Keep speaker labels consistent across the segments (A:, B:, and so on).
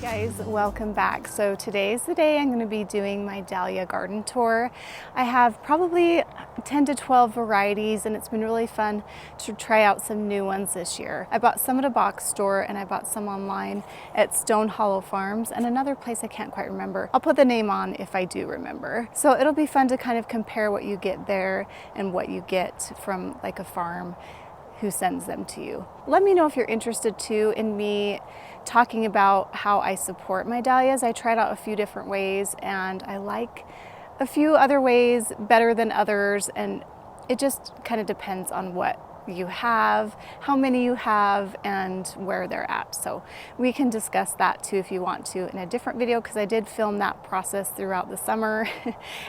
A: Guys, welcome back. So today's the day I'm going to be doing my dahlia garden tour. I have probably 10 to 12 varieties and it's been really fun to try out some new ones this year. I bought some at a box store and I bought some online at Stone Hollow Farms and another place I can't quite remember. I'll put the name on if I do remember. So it'll be fun to kind of compare what you get there and what you get from like a farm who sends them to you. Let me know if you're interested too in me talking about how I support my dahlias. I tried out a few different ways and I like a few other ways better than others, and it just kind of depends on what you have, how many you have, and where they're at. So we can discuss that too if you want to in a different video, because I did film that process throughout the summer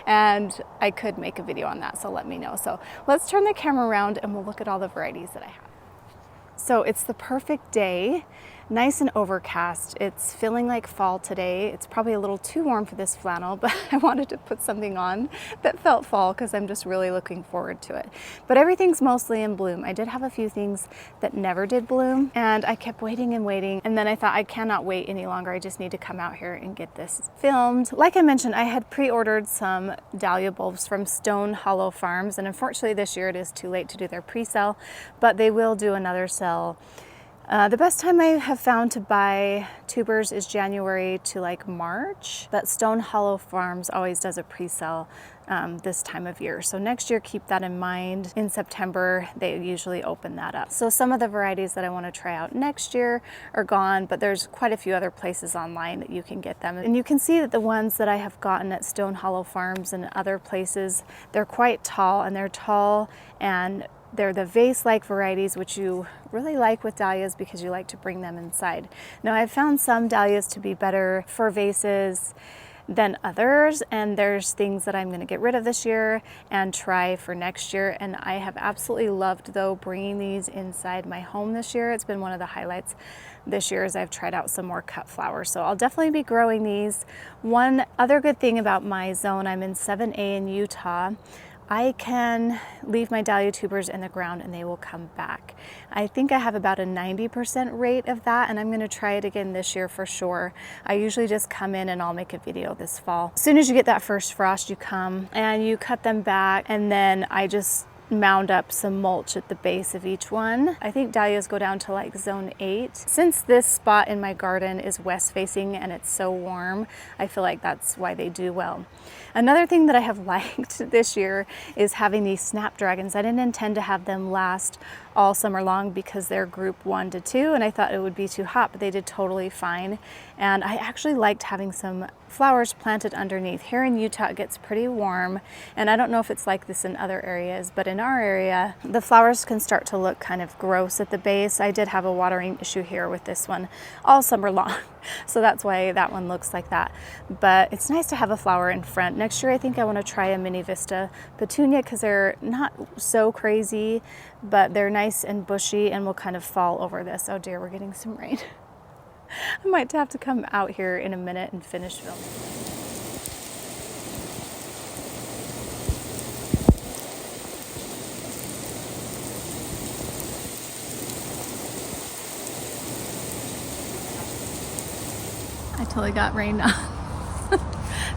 A: and I could make a video on that, so let me know. So let's turn the camera around and we'll look at all the varieties that I have. So it's the perfect day, nice and overcast. It's feeling like fall today. It's probably a little too warm for this flannel, but I wanted to put something on that felt fall because I'm just really looking forward to it. But everything's mostly in bloom. I did have a few things that never did bloom and I kept waiting and waiting. And then I thought I cannot wait any longer. I just need to come out here and get this filmed. Like I mentioned, I had pre-ordered some dahlia bulbs from Stone Hollow Farms. And unfortunately this year it is too late to do their pre-sale, but they will do another sale. The best time I have found to buy tubers is January to like March, but Stone Hollow Farms always does a pre-sale this time of year. So next year, keep that in mind. In September, they usually open that up. So some of the varieties that I want to try out next year are gone, but there's quite a few other places online that you can get them. And you can see that the ones that I have gotten at Stone Hollow Farms and other places, they're quite tall, and they're the vase-like varieties, which you really like with dahlias because you like to bring them inside. Now, I've found some dahlias to be better for vases than others, and there's things that I'm going to get rid of this year and try for next year. And I have absolutely loved, though, bringing these inside my home this year. It's been one of the highlights this year as I've tried out some more cut flowers. So I'll definitely be growing these. One other good thing about my zone, I'm in 7A in Utah. I can leave my dahlia tubers in the ground and they will come back. I think I have about a 90% rate of that, and I'm going to try it again this year for sure. I usually just come in and I'll make a video this fall. As soon as you get that first frost, you come and you cut them back, and then I just mound up some mulch at the base of each one. I think dahlias go down to like zone 8. Since this spot in my garden is west facing and it's so warm, I feel like that's why they do well. Another thing that I have liked this year is having these snapdragons. I didn't intend to have them last all summer long because they're group 1 to 2, and I thought it would be too hot, but they did totally fine. And I actually liked having some flowers planted underneath. Here in Utah it gets pretty warm, and I don't know if it's like this in other areas, but in our area the flowers can start to look kind of gross at the base. I did have a watering issue here with this one all summer long, so that's why that one looks like that. But it's nice to have a flower in front. Next year I think I want to try a mini vista petunia because they're not so crazy, but they're nice and bushy and will kind of fall over this. Oh dear, we're getting some rain. I might have to come out here in a minute and finish filming. I totally got rained on.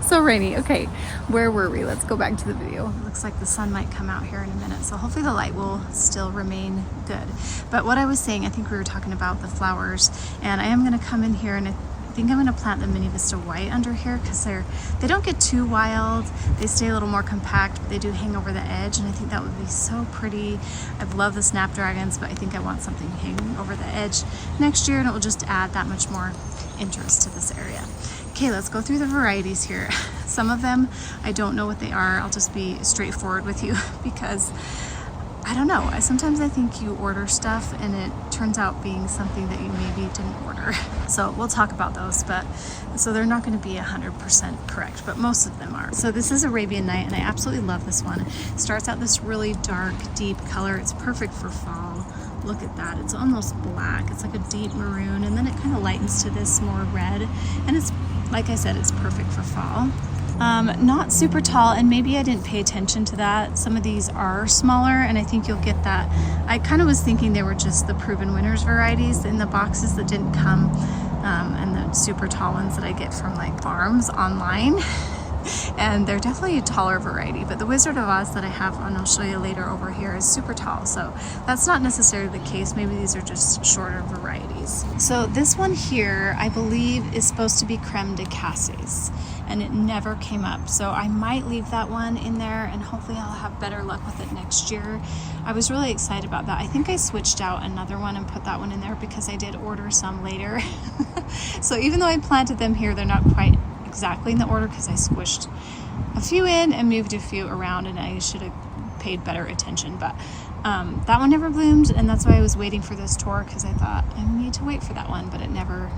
A: So rainy. Okay, where were we? Let's go back to the video. It looks like the sun might come out here in a minute, so hopefully the light will still remain good. But what I was saying, I think we were talking about the flowers, and I am going to come in here and I think I'm going to plant the Mini Vista White under here because they don't get too wild. They stay a little more compact, but they do hang over the edge, and I think that would be so pretty. I've loved the snapdragons, but I think I want something hanging over the edge next year, and it will just add that much more interest to this area. Okay, let's go through the varieties here. Some of them, I don't know what they are. I'll just be straightforward with you because I don't know. Sometimes I think you order stuff and it turns out being something that you maybe didn't order. So we'll talk about those, but so they're not going to be 100% correct, but most of them are. So this is Arabian Night, and I absolutely love this one. It starts out this really dark, deep color. It's perfect for fall. Look at that, it's almost black. It's like a deep maroon, and then it kind of lightens to this more red, and it's, like I said, it's perfect for fall. Not super tall, and maybe I didn't pay attention to that. Some of these are smaller, and I think you'll get that. I kind of was thinking they were just the Proven Winners varieties in the boxes that didn't come, and the super tall ones that I get from like farms online. And they're definitely a taller variety, but the Wizard of Oz that I have, and I'll show you later over here, is super tall. So that's not necessarily the case. Maybe these are just shorter varieties. So this one here, I believe, is supposed to be creme de cassis, and it never came up. So I might leave that one in there, and hopefully I'll have better luck with it next year. I was really excited about that. I think I switched out another one and put that one in there because I did order some later. So even though I planted them here, they're not quite exactly in the order because I squished a few in and moved a few around, and I should have paid better attention. But that one never bloomed, and that's why I was waiting for this tour, because I thought I need to wait for that one, but it never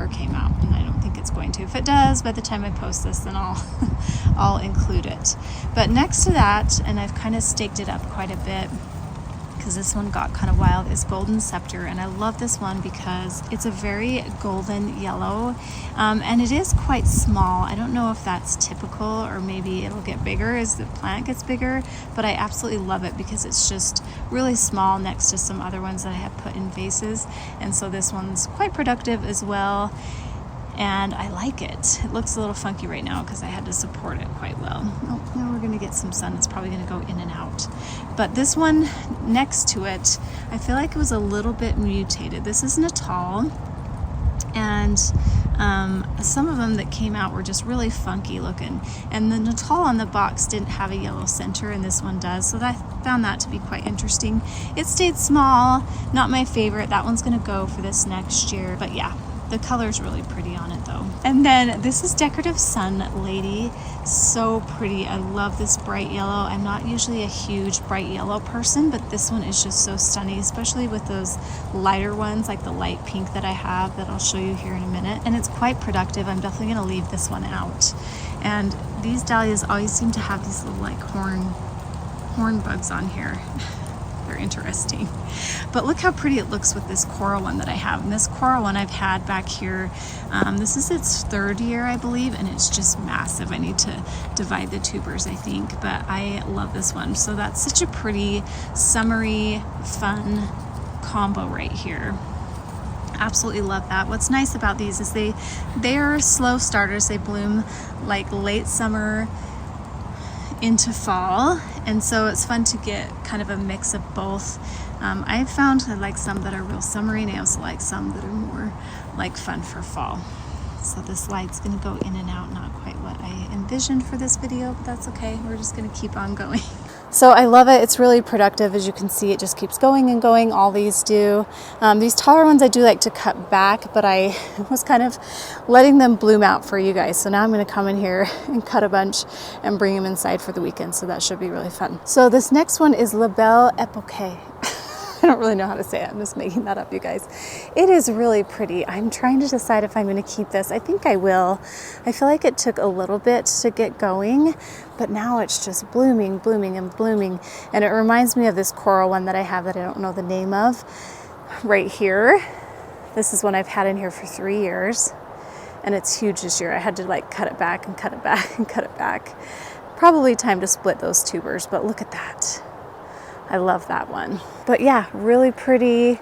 A: came out, and I don't think it's going to. If it does, by the time I post this, then I'll include it. But next to that, and I've kind of staked it up quite a bit because this one got kind of wild, is Golden Scepter. And I love this one because it's a very golden yellow, and it is quite small. I don't know if that's typical, or maybe it'll get bigger as the plant gets bigger, but I absolutely love it because it's just really small next to some other ones that I have put in vases. And so this one's quite productive as well, and I like it. It looks a little funky right now because I had to support it quite well. Oh, now we're going to get some sun. It's probably going to go in and out. But this one next to it, I feel like it was a little bit mutated. This is Natal, and some of them that came out were just really funky looking. And the Natal on the box didn't have a yellow center, and this one does. So I found that to be quite interesting. It stayed small, not my favorite. That one's going to go for this next year. But yeah, the color's really pretty on it though. And then this is Decorative Sun Lady. So pretty. I love this bright yellow. I'm not usually a huge bright yellow person, but this one is just so stunning, especially with those lighter ones like the light pink that I have that I'll show you here in a minute. And it's quite productive. I'm definitely going to leave this one out. And these dahlias always seem to have these little like horn bugs on here. They're interesting. But look how pretty it looks with this coral one that I have. And this coral one I've had back here, this is its third year, I believe, and it's just massive. I need to divide the tubers, I think, but I love this one. So that's such a pretty, summery, fun combo right here. Absolutely love that. What's nice about these is they are slow starters. They bloom like late summer into fall, and so it's fun to get kind of a mix of both. I've found I like some that are real summery, and I also like some that are more like fun for fall. So this light's going to go in and out, not quite what I envisioned for this video, but that's okay. We're just going to keep on going. So I love it. It's really productive. As you can see, it just keeps going and going. All these do. These taller ones I do like to cut back, but I was kind of letting them bloom out for you guys. So now I'm going to come in here and cut a bunch and bring them inside for the weekend. So that should be really fun. So this next one is La Belle Epoque. I don't really know how to say it. I'm just making that up, you guys. It is really pretty. I'm trying to decide if I'm going to keep this. I think I will. I feel like it took a little bit to get going, but now it's just blooming, blooming, and blooming. And it reminds me of this coral one that I have that I don't know the name of right here. This is one I've had in here for 3 years, and it's huge this year. I had to like cut it back and cut it back and cut it back. Probably time to split those tubers, but look at that. I love that one. But yeah, really pretty,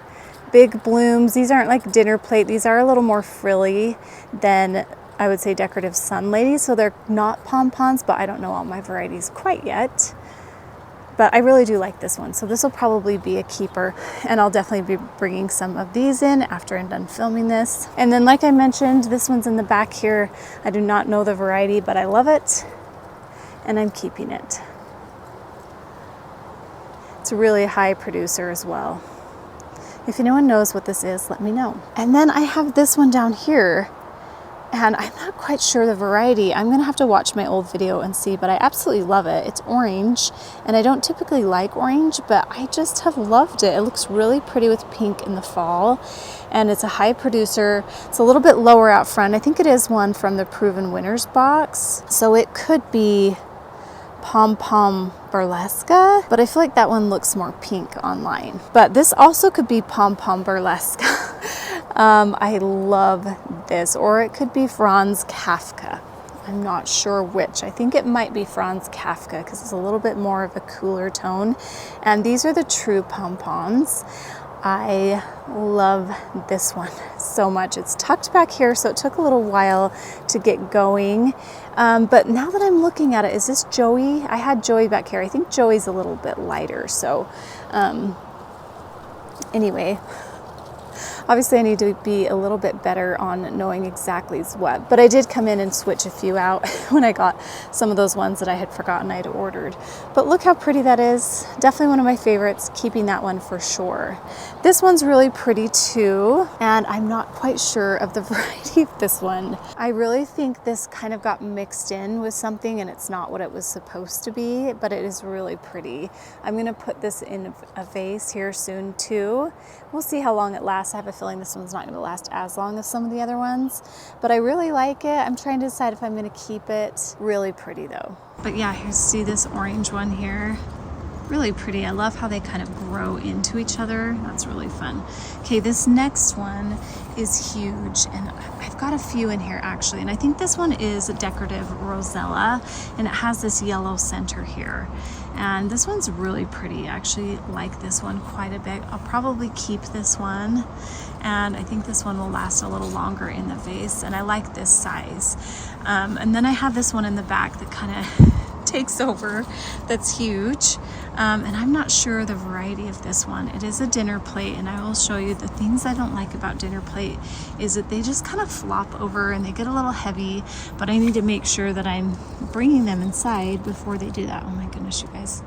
A: big blooms. These aren't like dinner plate. These are a little more frilly than I would say Decorative Sun Lady. So they're not pom-poms, but I don't know all my varieties quite yet. But I really do like this one. So this will probably be a keeper, and I'll definitely be bringing some of these in after I'm done filming this. And then like I mentioned, this one's in the back here. I do not know the variety, but I love it, and I'm keeping it. It's a really high producer as well. If anyone knows what this is, let me know. And then I have this one down here, and I'm not quite sure the variety. I'm gonna have to watch my old video and see, but I absolutely love it. It's orange, and I don't typically like orange, but I just have loved it. It looks really pretty with pink in the fall, and it's a high producer. It's a little bit lower out front. I think it is one from the Proven Winners box. So it could be Pom Pom Burlesque, but I feel like that one looks more pink online. But this also could be Pom Pom Burlesque. I love this, or it could be Franz Kafka. I'm not sure which. I think it might be Franz Kafka because it's a little bit more of a cooler tone. And these are the true pom-poms. I love this one. So so much. It's tucked back here, so it took a little while to get going. But now that I'm looking at it, is this Joey? I had Joey back here. I think Joey's a little bit lighter. So anyway, obviously I need to be a little bit better on knowing exactly what, but I did come in and switch a few out when I got some of those ones that I had forgotten I'd ordered. But look how pretty that is. Definitely one of my favorites, keeping that one for sure. This one's really pretty too, and I'm not quite sure of the variety of this one. I really think this kind of got mixed in with something and it's not what it was supposed to be, but it is really pretty. I'm gonna put this in a vase here soon too. We'll see how long it lasts. I have a feeling this one's not gonna last as long as some of the other ones, but I really like it. I'm trying to decide if I'm gonna keep it. Really pretty though. But yeah, here's, see this orange one here? Really pretty. I love how they kind of grow into each other. That's really fun. Okay, this next one is huge, and I've got a few in here actually, and I think this one is a decorative rosella, and it has this yellow center here. And this one's really pretty. I actually like this one quite a bit. I'll probably keep this one, and I think this one will last a little longer in the vase, and I like this size. And then I have this one in the back that kind of takes over, that's huge. And I'm not sure the variety of this one. It is a dinner plate, and I will show you the things I don't like about dinner plate is that they just kind of flop over and they get a little heavy, but I need to make sure that I'm bringing them inside before they do that. Oh my goodness, you guys.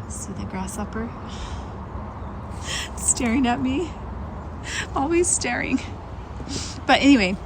A: See the grasshopper staring at me? Always staring. But anyway,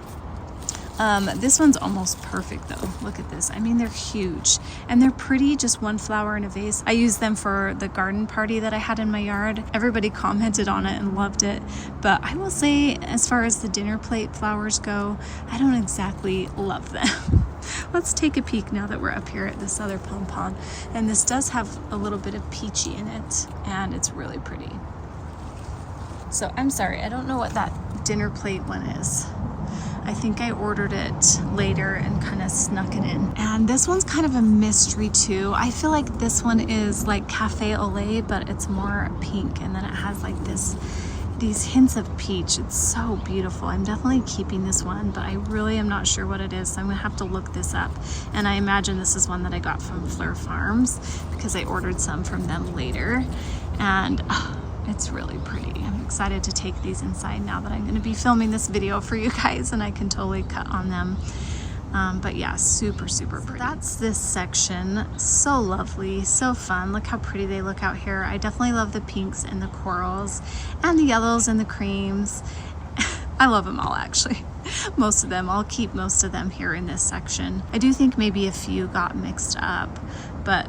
A: this one's almost perfect though. Look at this. I mean, they're huge and they're pretty, just one flower in a vase. I used them for the garden party that I had in my yard. Everybody commented on it and loved it. But I will say, as far as the dinner plate flowers go, I don't exactly love them. Let's take a peek now that we're up here at this other pom-pom. And this does have a little bit of peachy in it, and it's really pretty. So I'm sorry, I don't know what that dinner plate one is. I think I ordered it later and kind of snuck it in. And this one's kind of a mystery too. I feel like this one is like cafe au lait, but it's more pink, and then it has like these hints of peach. It's so beautiful. I'm definitely keeping this one, but I really am not sure what it is, so I'm gonna have to look this up. And I imagine this is one that I got from Fleur Farms because I ordered some from them later. And it's really pretty. I'm excited to take these inside now that I'm going to be filming this video for you guys, and I can totally cut on them. But yeah, super, super pretty. So that's this section. So lovely, so fun. Look how pretty they look out here. I definitely love the pinks and the corals and the yellows and the creams. I love them all actually. Most of them. I'll keep most of them here in this section. I do think maybe a few got mixed up, but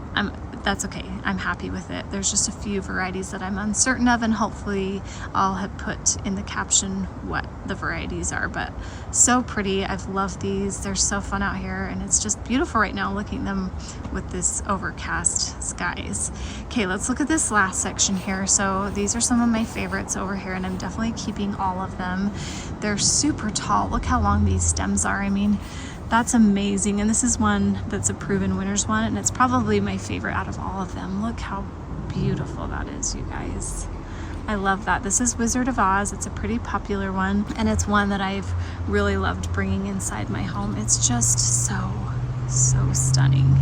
A: that's okay. I'm happy with it. There's just a few varieties that I'm uncertain of, and hopefully I'll have put in the caption what the varieties are. But so pretty. I've loved these. They're so fun out here, and it's just beautiful right now looking at them with this overcast skies. Okay, let's look at this last section here. So these are some of my favorites over here, and I'm definitely keeping all of them. They're super tall. Look how long these stems are. I mean, that's amazing. And this is one that's a proven winner's one, and it's probably my favorite out of all of them. Look how beautiful that is, you guys. I love that. This is Wizard of Oz. It's a pretty popular one, and it's one that I've really loved bringing inside my home. It's just so stunning.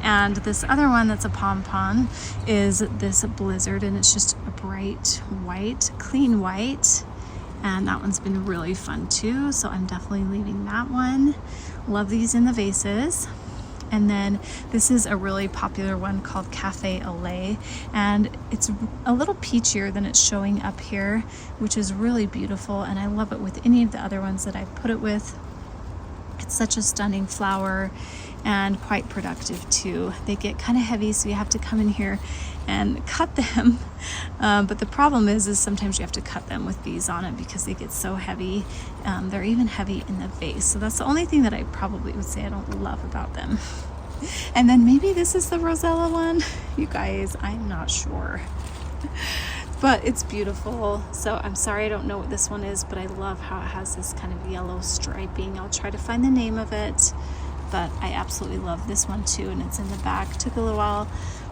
A: And this other one that's a pom-pom is this Blizzard, and it's just a bright white, clean white. And that one's been really fun too, so I'm definitely leaving that one. Love these in the vases. And then this is a really popular one called Cafe au lait, and it's a little peachier than it's showing up here, which is really beautiful, and I love it with any of the other ones that I've put it with. It's such a stunning flower and quite productive too. They get kind of heavy, so you have to come in here and cut them. But the problem is sometimes you have to cut them with these on it because they get so heavy. They're even heavy in the vase. So that's the only thing that I probably would say I don't love about them. And then maybe this is the Rosella one. You guys, I'm not sure. But it's beautiful. So I'm sorry I don't know what this one is, but I love how it has this kind of yellow striping. I'll try to find the name of it, but I absolutely love this one too, and it's in the back. Took a little while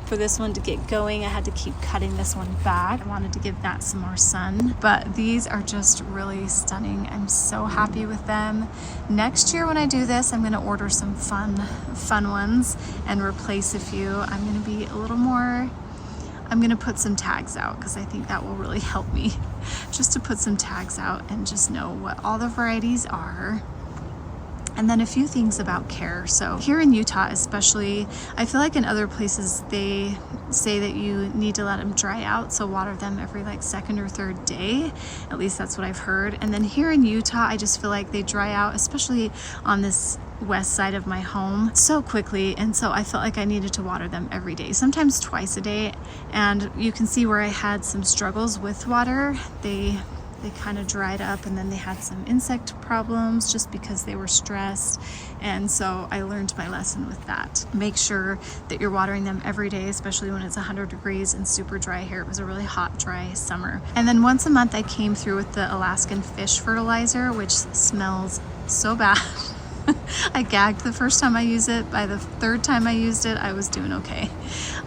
A: For this one to get going, I had to keep cutting this one back. I wanted to give that some more sun, but these are just really stunning. I'm so happy with them. Next year when I do this, I'm gonna order some fun ones and replace a few. I'm gonna be a little more, I'm gonna put some tags out because I think that will really help me just to put some tags out and just know what all the varieties are. And then a few things about care. So here in Utah especially, I feel like in other places they say that you need to let them dry out, so water them every like second or third day. At least that's what I've heard. And then here in Utah, I just feel like they dry out, especially on this west side of my home, so quickly, and so I felt like I needed to water them every day, sometimes twice a day. And you can see where I had some struggles with water. They kind of dried up, and then they had some insect problems just because they were stressed. And so I learned my lesson with that. Make sure that you're watering them every day, especially when it's 100 degrees and super dry here. It was a really hot, dry summer. And then once a month I came through with the Alaskan fish fertilizer, which smells so bad. I gagged the first time I used it. By the third time I used it, I was doing okay.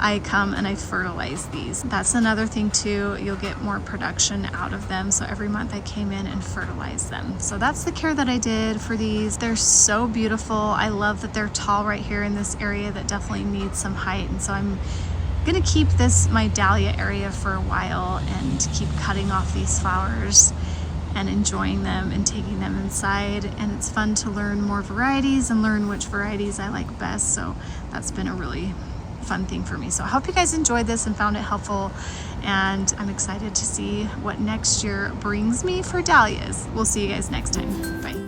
A: I come and I fertilize these. That's another thing too. You'll get more production out of them. So every month I came in and fertilized them. So that's the care that I did for these. They're so beautiful. I love that they're tall right here in this area that definitely needs some height. And so I'm gonna keep this my dahlia area for a while and keep cutting off these flowers and enjoying them and taking them inside. And it's fun to learn more varieties and learn which varieties I like best. So that's been a really fun thing for me. So I hope you guys enjoyed this and found it helpful. And I'm excited to see what next year brings me for dahlias. We'll see you guys next time. Bye.